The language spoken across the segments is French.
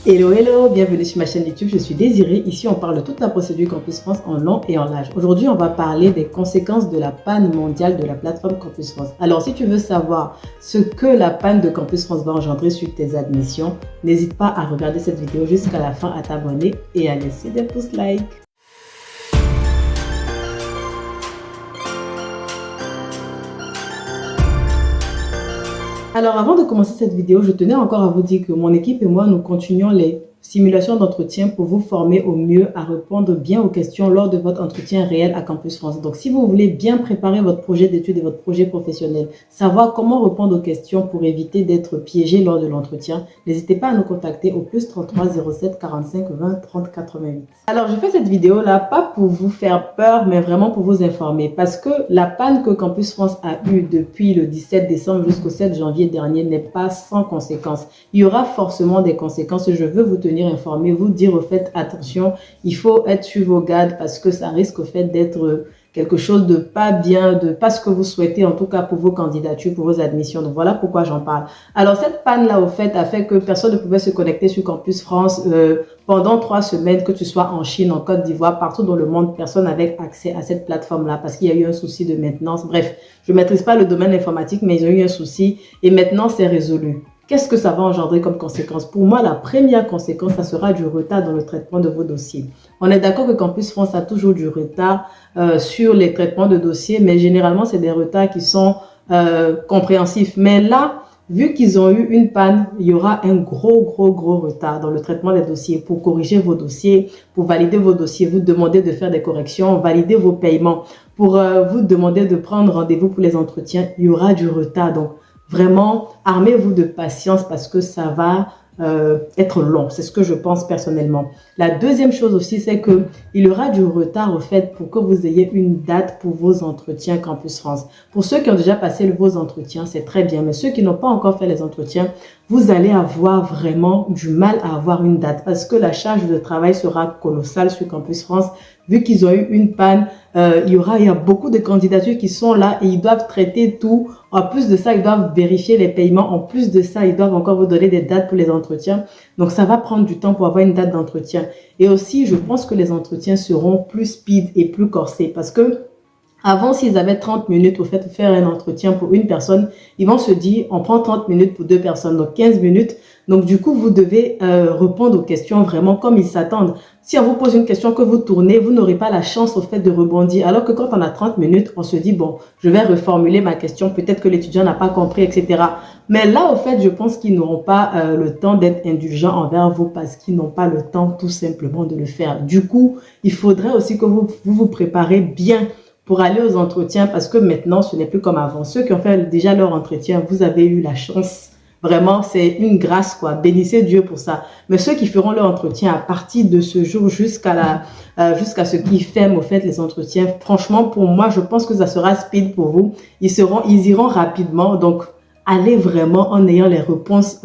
Hello, hello, bienvenue sur ma chaîne YouTube, je suis Désirée. Ici, on parle de toute la procédure Campus France en long et en large. Aujourd'hui, on va parler des conséquences de la panne mondiale de la plateforme Campus France. Alors, si tu veux savoir ce que la panne de Campus France va engendrer sur tes admissions, n'hésite pas à regarder cette vidéo jusqu'à la fin, à t'abonner et à laisser des pouces like. Alors, avant de commencer cette vidéo, je tenais encore à vous dire que mon équipe et moi, nous continuons les simulations d'entretien pour vous former au mieux à répondre bien aux questions lors de votre entretien réel à Campus France. Donc, si vous voulez bien préparer votre projet d'études et votre projet professionnel, savoir comment répondre aux questions pour éviter d'être piégé lors de l'entretien, n'hésitez pas à nous contacter au plus 33 07 45 20 30 88. Alors, je fais cette vidéo-là pas pour vous faire peur, mais vraiment pour vous informer parce que la panne que Campus France a eue depuis le 17 décembre jusqu'au 7 janvier dernier n'est pas sans conséquences. Il y aura forcément des conséquences. Je veux vous tenir informé, vous dire au fait, attention, il faut être sur vos gardes parce que ça risque au fait d'être quelque chose de pas bien, de pas ce que vous souhaitez, en tout cas pour vos candidatures, pour vos admissions. Donc voilà pourquoi j'en parle. Alors cette panne-là, au fait, a fait que personne ne pouvait se connecter sur Campus France pendant 3 semaines, que tu sois en Chine, en Côte d'Ivoire, partout dans le monde, personne n'avait accès à cette plateforme-là parce qu'il y a eu un souci de maintenance. Bref, je ne maîtrise pas le domaine informatique, mais ils ont eu un souci et maintenant c'est résolu. Qu'est-ce que ça va engendrer comme conséquence? Pour moi, la première conséquence, ça sera du retard dans le traitement de vos dossiers. On est d'accord que Campus France a toujours du retard sur les traitements de dossiers, mais généralement, c'est des retards qui sont compréhensifs. Mais là, vu qu'ils ont eu une panne, il y aura un gros retard dans le traitement des dossiers pour corriger vos dossiers, pour valider vos dossiers, vous demander de faire des corrections, valider vos paiements, pour vous demander de prendre rendez-vous pour les entretiens. Il y aura du retard. Donc, vraiment, armez-vous de patience parce que ça va être long. C'est ce que je pense personnellement. La deuxième chose aussi, c'est qu'il y aura du retard au fait pour que vous ayez une date pour vos entretiens Campus France. Pour ceux qui ont déjà passé vos entretiens, c'est très bien. Mais ceux qui n'ont pas encore fait les entretiens, vous allez avoir vraiment du mal à avoir une date parce que la charge de travail sera colossale sur Campus France. Vu qu'ils ont eu une panne, il y a beaucoup de candidatures qui sont là et ils doivent traiter tout. En plus de ça, ils doivent vérifier les paiements. En plus de ça, ils doivent encore vous donner des dates pour les entretiens. Donc, ça va prendre du temps pour avoir une date d'entretien. Et aussi, je pense que les entretiens seront plus speed et plus corsés parce que avant, s'ils avaient 30 minutes au fait de faire un entretien pour une personne, ils vont se dire, on prend 30 minutes pour 2 personnes, donc 15 minutes. Donc, du coup, vous devez répondre aux questions vraiment comme ils s'attendent. Si on vous pose une question que vous tournez, vous n'aurez pas la chance au fait de rebondir. Alors que quand on a 30 minutes, on se dit, bon, je vais reformuler ma question. Peut-être que l'étudiant n'a pas compris, etc. Mais là, au fait, je pense qu'ils n'auront pas le temps d'être indulgents envers vous parce qu'ils n'ont pas le temps tout simplement de le faire. Du coup, il faudrait aussi que vous préparez bien pour aller aux entretiens parce que maintenant, ce n'est plus comme avant. Ceux qui ont fait déjà leur entretien, vous avez eu la chance. Vraiment, c'est une grâce, quoi. Bénissez Dieu pour ça. Mais ceux qui feront leur entretien à partir de ce jour jusqu'à ce qu'ils ferment, au fait, les entretiens, franchement, pour moi, je pense que ça sera speed pour vous. Ils iront rapidement. Donc, allez vraiment en ayant les réponses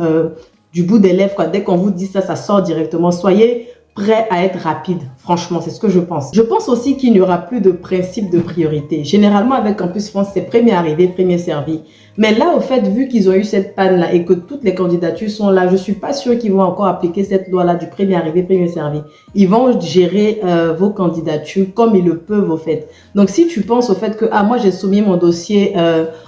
du bout des lèvres, quoi. Dès qu'on vous dit ça, ça sort directement. Soyez prêt à être rapide. Franchement, c'est ce que je pense. Je pense aussi qu'il n'y aura plus de principe de priorité. Généralement, avec Campus France, c'est premier arrivé, premier servi. Mais là, au fait, vu qu'ils ont eu cette panne-là et que toutes les candidatures sont là, je suis pas sûre qu'ils vont encore appliquer cette loi-là du premier arrivé, premier servi. Ils vont gérer vos candidatures comme ils le peuvent, au fait. Donc, si tu penses au fait que, moi, j'ai soumis mon dossier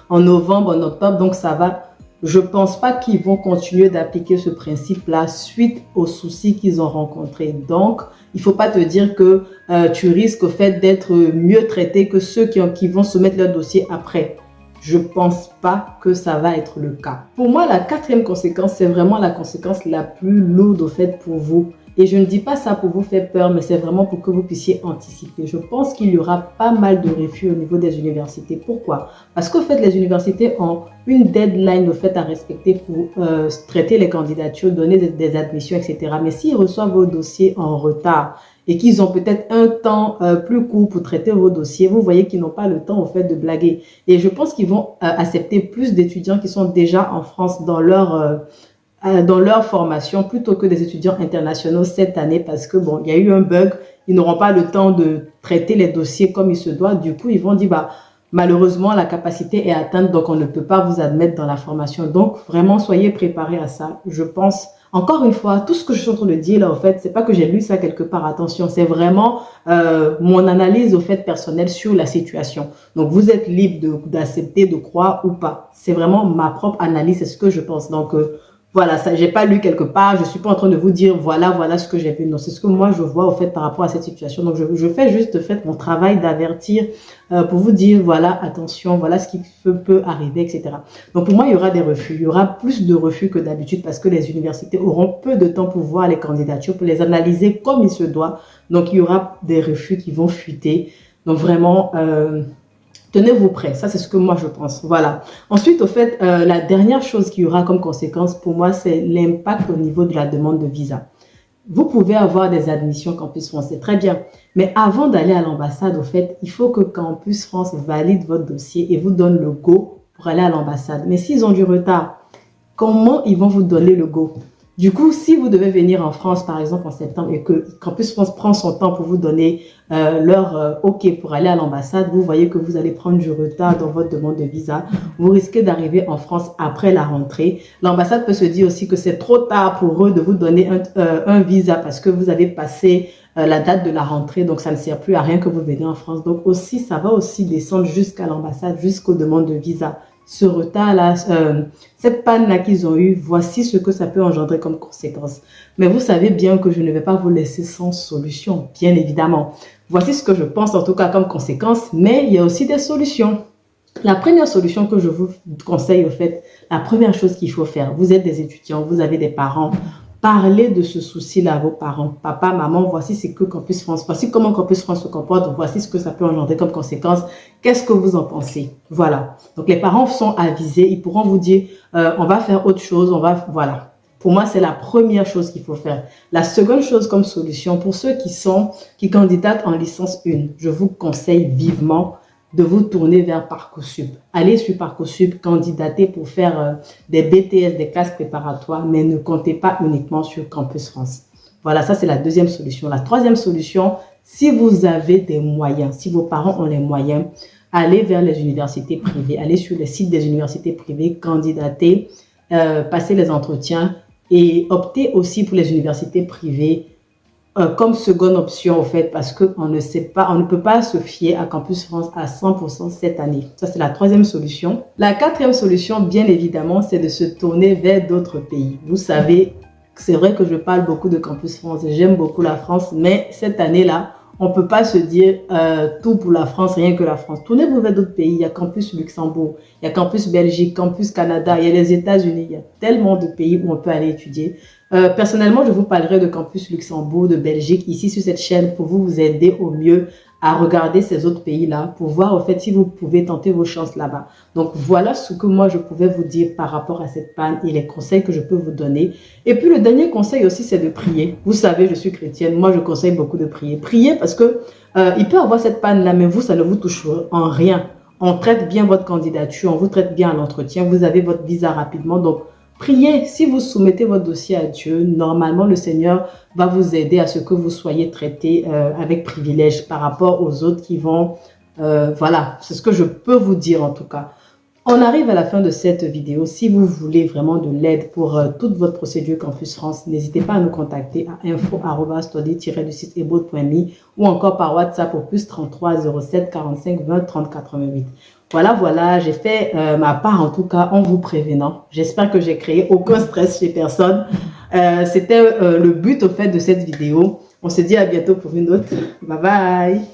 en novembre, en octobre, donc ça va. Je ne pense pas qu'ils vont continuer d'appliquer ce principe-là suite aux soucis qu'ils ont rencontrés. Donc, il ne faut pas te dire que tu risques au fait d'être mieux traité que ceux qui vont soumettre leur dossier après. Je ne pense pas que ça va être le cas. Pour moi, la 4e conséquence, c'est vraiment la conséquence la plus lourde au fait pour vous. Et je ne dis pas ça pour vous faire peur, mais c'est vraiment pour que vous puissiez anticiper. Je pense qu'il y aura pas mal de refus au niveau des universités. Pourquoi? Parce qu'au fait, les universités ont une deadline au fait à respecter pour traiter les candidatures, donner des admissions, etc. Mais s'ils reçoivent vos dossiers en retard et qu'ils ont peut-être un temps plus court pour traiter vos dossiers, vous voyez qu'ils n'ont pas le temps au fait de blaguer. Et je pense qu'ils vont accepter plus d'étudiants qui sont déjà en France dans leur formation plutôt que des étudiants internationaux cette année parce que bon, il y a eu un bug, ils n'auront pas le temps de traiter les dossiers comme il se doit. Du coup, ils vont dire, malheureusement, la capacité est atteinte, donc on ne peut pas vous admettre dans la formation. Donc, vraiment, soyez préparés à ça. Je pense, Encore une fois, tout ce que je suis en train de dire là, en fait, c'est pas que j'ai lu ça quelque part, attention, c'est vraiment mon analyse au fait personnelle sur la situation. Donc, vous êtes libre d'accepter, de croire ou pas. C'est vraiment ma propre analyse, c'est ce que je pense. Donc, voilà, ça, j'ai pas lu quelque part, je suis pas en train de vous dire voilà ce que j'ai vu. Non, c'est ce que moi je vois au fait par rapport à cette situation. Donc je fais juste mon travail d'avertir pour vous dire voilà, attention, voilà ce qui peut arriver, etc. Donc pour moi, il y aura des refus. Il y aura plus de refus que d'habitude parce que les universités auront peu de temps pour voir les candidatures, pour les analyser comme il se doit. Donc il y aura des refus qui vont fuiter. Donc vraiment, tenez-vous prêts, ça c'est ce que moi je pense. Voilà. Ensuite, au fait, la dernière chose qu'il y aura comme conséquence pour moi, c'est l'impact au niveau de la demande de visa. Vous pouvez avoir des admissions Campus France, c'est très bien. Mais avant d'aller à l'ambassade, au fait, il faut que Campus France valide votre dossier et vous donne le go pour aller à l'ambassade. Mais s'ils ont du retard, comment ils vont vous donner le go? Du coup, si vous devez venir en France, par exemple, en septembre, et que Campus France prend son temps pour vous donner leur OK pour aller à l'ambassade, vous voyez que vous allez prendre du retard dans votre demande de visa. Vous risquez d'arriver en France après la rentrée. L'ambassade peut se dire aussi que c'est trop tard pour eux de vous donner un visa parce que vous avez passé la date de la rentrée, donc ça ne sert plus à rien que vous venez en France. Donc aussi, ça va aussi descendre jusqu'à l'ambassade, jusqu'aux demandes de visa. Ce retard-là, cette panne-là qu'ils ont eue, voici ce que ça peut engendrer comme conséquence. Mais vous savez bien que je ne vais pas vous laisser sans solution, bien évidemment. Voici ce que je pense en tout cas comme conséquence, mais il y a aussi des solutions. La première solution que je vous conseille, au fait, la première chose qu'il faut faire, vous êtes des étudiants, vous avez des parents, parlez de ce souci-là à vos parents. Papa, maman, voici ce que Campus France, voici comment Campus France se comporte, voici ce que ça peut engendrer comme conséquence. Qu'est-ce que vous en pensez? Voilà. Donc, les parents sont avisés, ils pourront vous dire, on va faire autre chose, voilà. Pour moi, c'est la première chose qu'il faut faire. La seconde chose comme solution, pour ceux qui candidatent en licence 1, je vous conseille vivement de vous tourner vers Parcoursup. Allez sur Parcoursup, candidatez pour faire des BTS, des classes préparatoires, mais ne comptez pas uniquement sur Campus France. Voilà, ça c'est la deuxième solution. La troisième solution, si vous avez des moyens, si vos parents ont les moyens, allez vers les universités privées, allez sur les sites des universités privées, candidatez, passez les entretiens et optez aussi pour les universités privées comme seconde option, au fait, parce qu'on ne sait pas, on ne peut pas se fier à Campus France à 100% cette année. Ça, c'est la troisième solution. La quatrième solution, bien évidemment, c'est de se tourner vers d'autres pays. Vous savez, c'est vrai que je parle beaucoup de Campus France, j'aime beaucoup la France, mais cette année-là, on ne peut pas se dire tout pour la France, rien que la France. Tournez-vous vers d'autres pays. Il y a Campus Luxembourg, il y a Campus Belgique, Campus Canada, il y a les États-Unis. Il y a tellement de pays où on peut aller étudier. Personnellement, je vous parlerai de Campus Luxembourg, de Belgique, ici sur cette chaîne pour vous aider au mieux à regarder ces autres pays-là pour voir au fait si vous pouvez tenter vos chances là-bas. Donc voilà ce que moi je pouvais vous dire par rapport à cette panne et les conseils que je peux vous donner. Et puis le dernier conseil aussi, c'est de prier. Vous savez, je suis chrétienne, moi je conseille beaucoup de prier. Priez parce que il peut avoir cette panne-là, mais vous, ça ne vous touche en rien. On traite bien votre candidature, on vous traite bien à l'entretien, vous avez votre visa rapidement, donc priez, si vous soumettez votre dossier à Dieu, normalement le Seigneur va vous aider à ce que vous soyez traité avec privilège par rapport aux autres qui vont... voilà, c'est ce que je peux vous dire en tout cas. On arrive à la fin de cette vidéo. Si vous voulez vraiment de l'aide pour toute votre procédure Campus France, n'hésitez pas à nous contacter à info@study-du6eboat.me ou encore par WhatsApp au +33 07 45 20 30 88. Voilà, j'ai fait ma part en tout cas en vous prévenant. J'espère que j'ai créé aucun stress chez personne. C'était le but au fait de cette vidéo. On se dit à bientôt pour une autre. Bye bye.